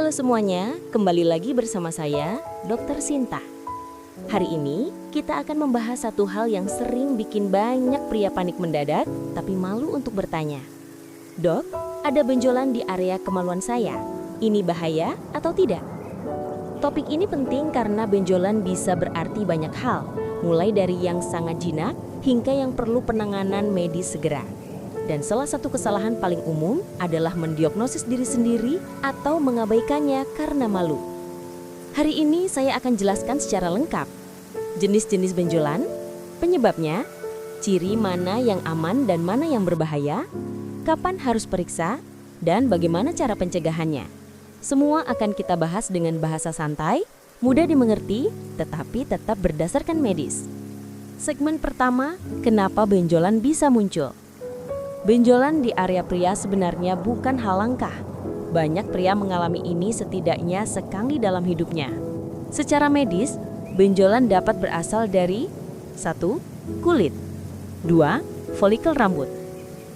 Halo semuanya, kembali lagi bersama saya, Dr. Sinta. Hari ini kita akan membahas satu hal yang sering bikin banyak pria panik mendadak, tapi malu untuk bertanya. Dok, ada benjolan di area kemaluan saya. Ini bahaya atau tidak? Topik ini penting karena benjolan bisa berarti banyak hal, mulai dari yang sangat jinak hingga yang perlu penanganan medis segera. Dan salah satu kesalahan paling umum adalah mendiagnosis diri sendiri atau mengabaikannya karena malu. Hari ini saya akan jelaskan secara lengkap jenis-jenis benjolan, penyebabnya, ciri mana yang aman dan mana yang berbahaya, kapan harus periksa, dan bagaimana cara pencegahannya. Semua akan kita bahas dengan bahasa santai, mudah dimengerti, tetapi tetap berdasarkan medis. Segmen pertama, kenapa benjolan bisa muncul? Benjolan di area pria sebenarnya bukan hal langka. Banyak pria mengalami ini setidaknya sekali dalam hidupnya. Secara medis, benjolan dapat berasal dari 1. Kulit 2. Folikel rambut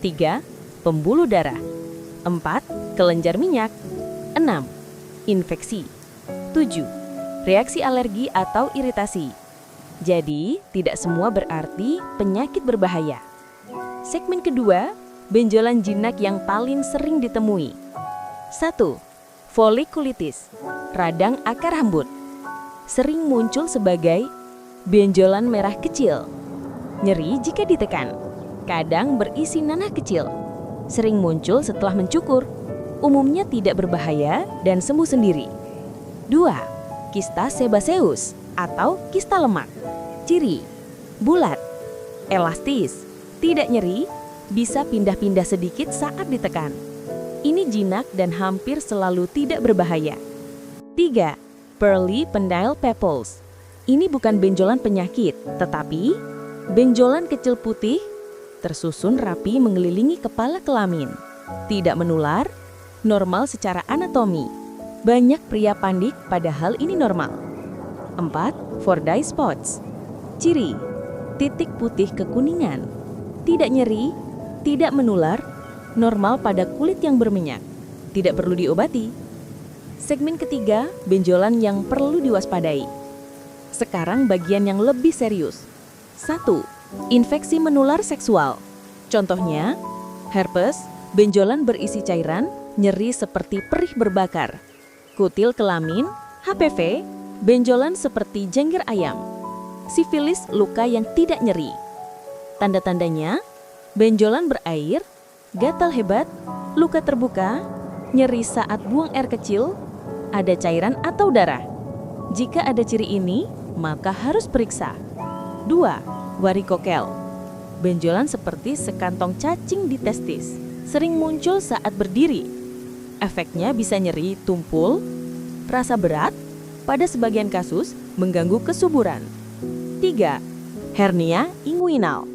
3. Pembuluh darah 4. Kelenjar minyak 6. Infeksi 7. Reaksi alergi atau iritasi. Jadi, tidak semua berarti penyakit berbahaya. Segmen kedua, benjolan jinak yang paling sering ditemui. 1. Folikulitis, radang akar rambut. Sering muncul sebagai benjolan merah kecil. Nyeri jika ditekan. Kadang berisi nanah kecil. Sering muncul setelah mencukur. Umumnya tidak berbahaya dan sembuh sendiri. 2. Kista sebaceus atau kista lemak. Ciri: bulat, elastis, tidak nyeri, bisa pindah-pindah sedikit saat ditekan. Ini jinak dan hampir selalu tidak berbahaya. 3. Pearly pendile papules. Ini bukan benjolan penyakit, tetapi benjolan kecil putih, tersusun rapi mengelilingi kepala kelamin. Tidak menular, normal secara anatomi. Banyak pria panik padahal ini normal. 4. Fordyce spots. Ciri: titik putih kekuningan. Tidak nyeri, tidak menular, normal pada kulit yang berminyak. Tidak perlu diobati. Segmen ketiga, benjolan yang perlu diwaspadai. Sekarang bagian yang lebih serius. 1. Infeksi menular seksual. Contohnya, herpes, benjolan berisi cairan, nyeri seperti perih berbakar. Kutil kelamin, HPV, benjolan seperti jengger ayam. Sifilis, luka yang tidak nyeri. Tanda-tandanya, benjolan berair, gatal hebat, luka terbuka, nyeri saat buang air kecil, ada cairan atau darah. Jika ada ciri ini, maka harus periksa. 2. Warikokel. Benjolan seperti sekantong cacing di testis, sering muncul saat berdiri. Efeknya bisa nyeri tumpul, rasa berat, pada sebagian kasus mengganggu kesuburan. 3. Hernia inguinal.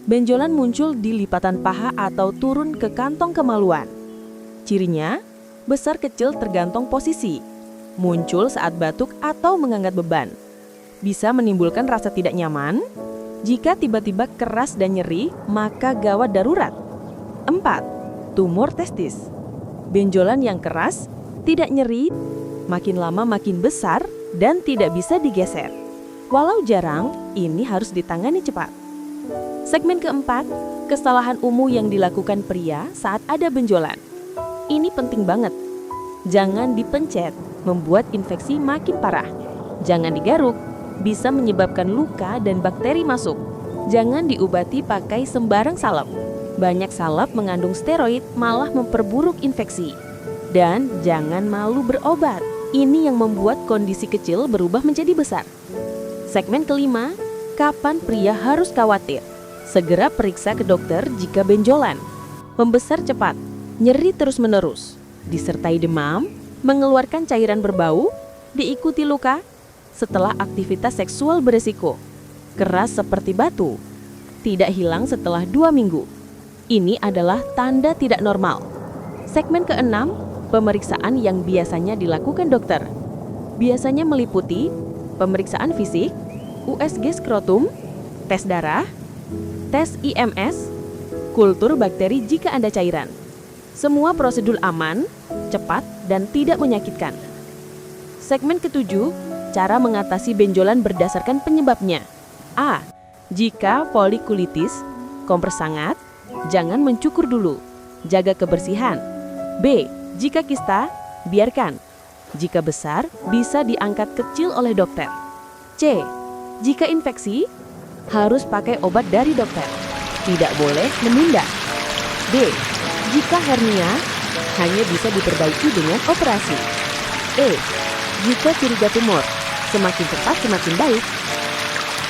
Benjolan muncul di lipatan paha atau turun ke kantong kemaluan. Cirinya, besar kecil tergantung posisi. Muncul saat batuk atau mengangkat beban. Bisa menimbulkan rasa tidak nyaman. Jika tiba-tiba keras dan nyeri, maka gawat darurat. 4. Tumor testis. Benjolan yang keras, tidak nyeri, makin lama makin besar dan tidak bisa digeser. Walau jarang, ini harus ditangani cepat. Segmen keempat, kesalahan umum yang dilakukan pria saat ada benjolan. Ini penting banget. Jangan dipencet, membuat infeksi makin parah. Jangan digaruk, bisa menyebabkan luka dan bakteri masuk. Jangan diobati pakai sembarang salep. Banyak salep mengandung steroid malah memperburuk infeksi. Dan jangan malu berobat. Ini yang membuat kondisi kecil berubah menjadi besar. Segmen kelima, kapan pria harus khawatir? Segera periksa ke dokter jika benjolan membesar cepat, nyeri terus-menerus, disertai demam, mengeluarkan cairan berbau, diikuti luka setelah aktivitas seksual beresiko, keras seperti batu, tidak hilang setelah 2 minggu. Ini adalah tanda tidak normal. Segmen keenam, pemeriksaan yang biasanya dilakukan dokter. Biasanya meliputi pemeriksaan fisik, USG skrotum, tes darah, tes IMS, kultur bakteri jika ada cairan. Semua prosedur aman, cepat, dan tidak menyakitkan. Segmen ketujuh, cara mengatasi benjolan berdasarkan penyebabnya. A. Jika folikulitis, kompres hangat, jangan mencukur dulu, jaga kebersihan. B. Jika kista, biarkan. Jika besar, bisa diangkat kecil oleh dokter. C. Jika infeksi, harus pakai obat dari dokter. Tidak boleh menunda. D. Jika hernia, hanya bisa diperbaiki dengan operasi. E. Jika curiga tumor, semakin cepat semakin baik.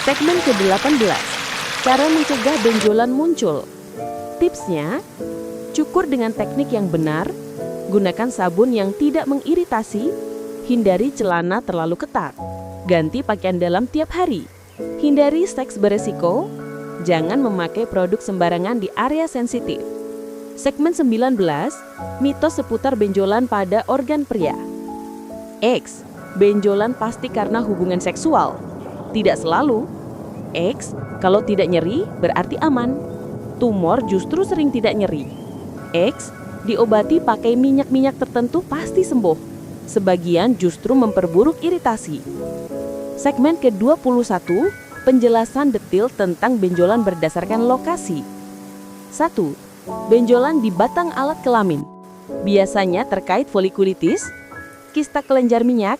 Segmen ke-18, cara mencegah benjolan muncul. Tipsnya, cukur dengan teknik yang benar, gunakan sabun yang tidak mengiritasi, hindari celana terlalu ketat, ganti pakaian dalam tiap hari, hindari seks beresiko, jangan memakai produk sembarangan di area sensitif. Segmen 19, mitos seputar benjolan pada organ pria. X. Benjolan pasti karena hubungan seksual. Tidak selalu. X. Kalau tidak nyeri, berarti aman. Tumor justru sering tidak nyeri. X. Diobati pakai minyak-minyak tertentu pasti sembuh. Sebagian justru memperburuk iritasi. Segmen ke-21, penjelasan detil tentang benjolan berdasarkan lokasi. 1. Benjolan di batang alat kelamin. Biasanya terkait folikulitis, kista kelenjar minyak,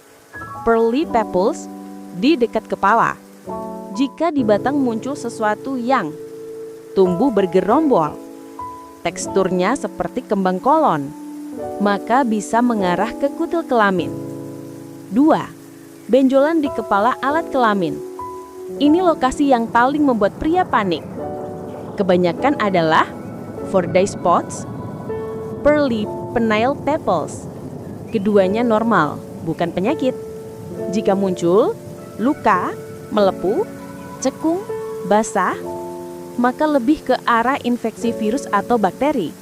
pearly papules di dekat kepala. Jika di batang muncul sesuatu yang tumbuh bergerombol, teksturnya seperti kembang kolon, maka bisa mengarah ke kutil kelamin. 2. Benjolan di kepala alat kelamin. Ini lokasi yang paling membuat pria panik. Kebanyakan adalah Fordyce spots, pearly penile papules. Keduanya normal, bukan penyakit. Jika muncul luka, melepuh, cekung, basah, maka lebih ke arah infeksi virus atau bakteri.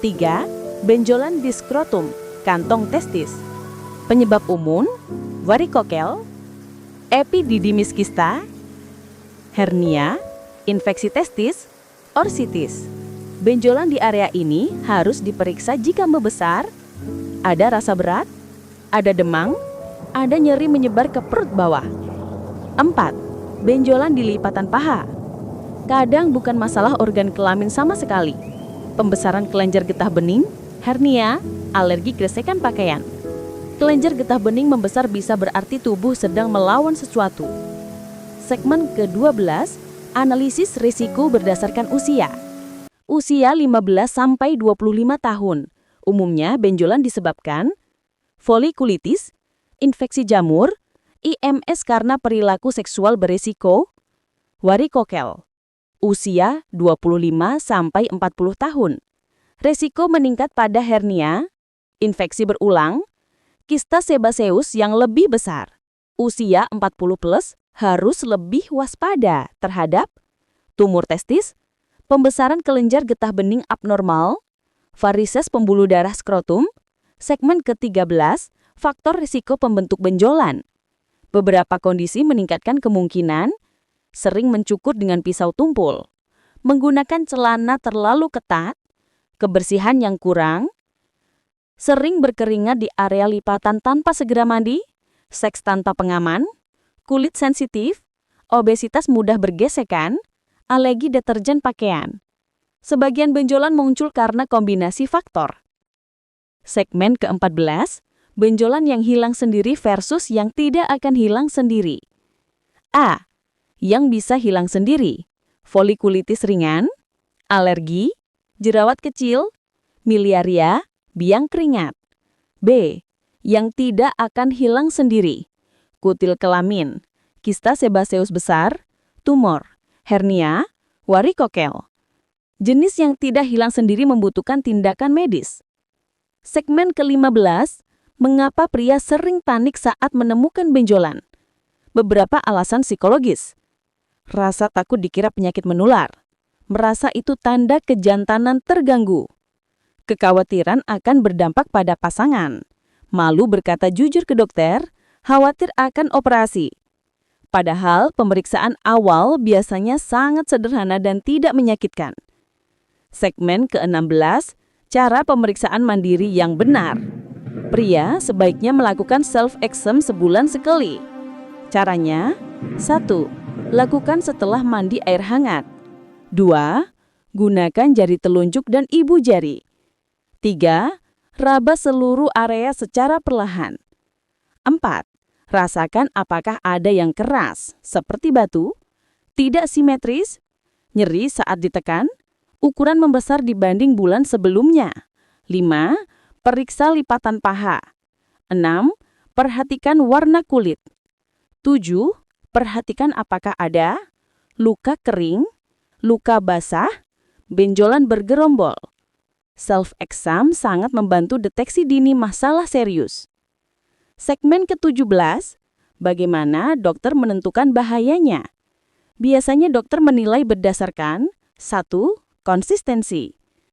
3. Benjolan di skrotum, kantong testis. Penyebab umum, varikokel, epididymis kista, hernia, infeksi testis, orsitis. Benjolan di area ini harus diperiksa jika membesar, ada rasa berat, ada demam, ada nyeri menyebar ke perut bawah. 4. Benjolan di lipatan paha. Kadang bukan masalah organ kelamin sama sekali. Pembesaran kelenjar getah bening, hernia, alergi gesekan pakaian. Kelenjar getah bening membesar bisa berarti tubuh sedang melawan sesuatu. Segmen ke-12, analisis risiko berdasarkan usia. Usia 15-25 tahun. Umumnya benjolan disebabkan folikulitis, infeksi jamur, IMS karena perilaku seksual berisiko, varikokel. Usia 25-40 tahun. Resiko meningkat pada hernia, infeksi berulang, kista sebaceus yang lebih besar. Usia 40+ harus lebih waspada terhadap tumor testis, pembesaran kelenjar getah bening abnormal, varises pembuluh darah skrotum. Segmen ke-13, faktor risiko pembentuk benjolan. Beberapa kondisi meningkatkan kemungkinan, sering mencukur dengan pisau tumpul, menggunakan celana terlalu ketat, kebersihan yang kurang, sering berkeringat di area lipatan tanpa segera mandi, seks tanpa pengaman, kulit sensitif, obesitas mudah bergesekan, alergi deterjen pakaian. Sebagian benjolan muncul karena kombinasi faktor. Segmen ke-14, benjolan yang hilang sendiri versus yang tidak akan hilang sendiri. A. Yang bisa hilang sendiri, folikulitis ringan, alergi, jerawat kecil, miliaria, biang keringat. B. Yang tidak akan hilang sendiri, kutil kelamin, kista sebaceus besar, tumor, hernia, varikokel. Jenis yang tidak hilang sendiri membutuhkan tindakan medis. Segmen ke-15, mengapa pria sering panik saat menemukan benjolan? Beberapa alasan psikologis. Rasa takut dikira penyakit menular. Merasa itu tanda kejantanan terganggu. Kekhawatiran akan berdampak pada pasangan. Malu berkata jujur ke dokter, khawatir akan operasi. Padahal pemeriksaan awal biasanya sangat sederhana dan tidak menyakitkan. Segmen ke-16, Cara pemeriksaan mandiri yang benar. Pria sebaiknya melakukan self-exam sebulan sekali. Caranya, 1. Lakukan setelah mandi air hangat. 2. Gunakan jari telunjuk dan ibu jari. 3. Raba seluruh area secara perlahan. 4. Rasakan apakah ada yang keras, seperti batu, tidak simetris, nyeri saat ditekan, ukuran membesar dibanding bulan sebelumnya. 5. Periksa lipatan paha. 6. Perhatikan warna kulit. 7. Perhatikan apakah ada luka kering, luka basah, benjolan bergerombol. Self-exam sangat membantu deteksi dini masalah serius. Segmen ke-17, bagaimana dokter menentukan bahayanya? Biasanya dokter menilai berdasarkan 1. Konsistensi.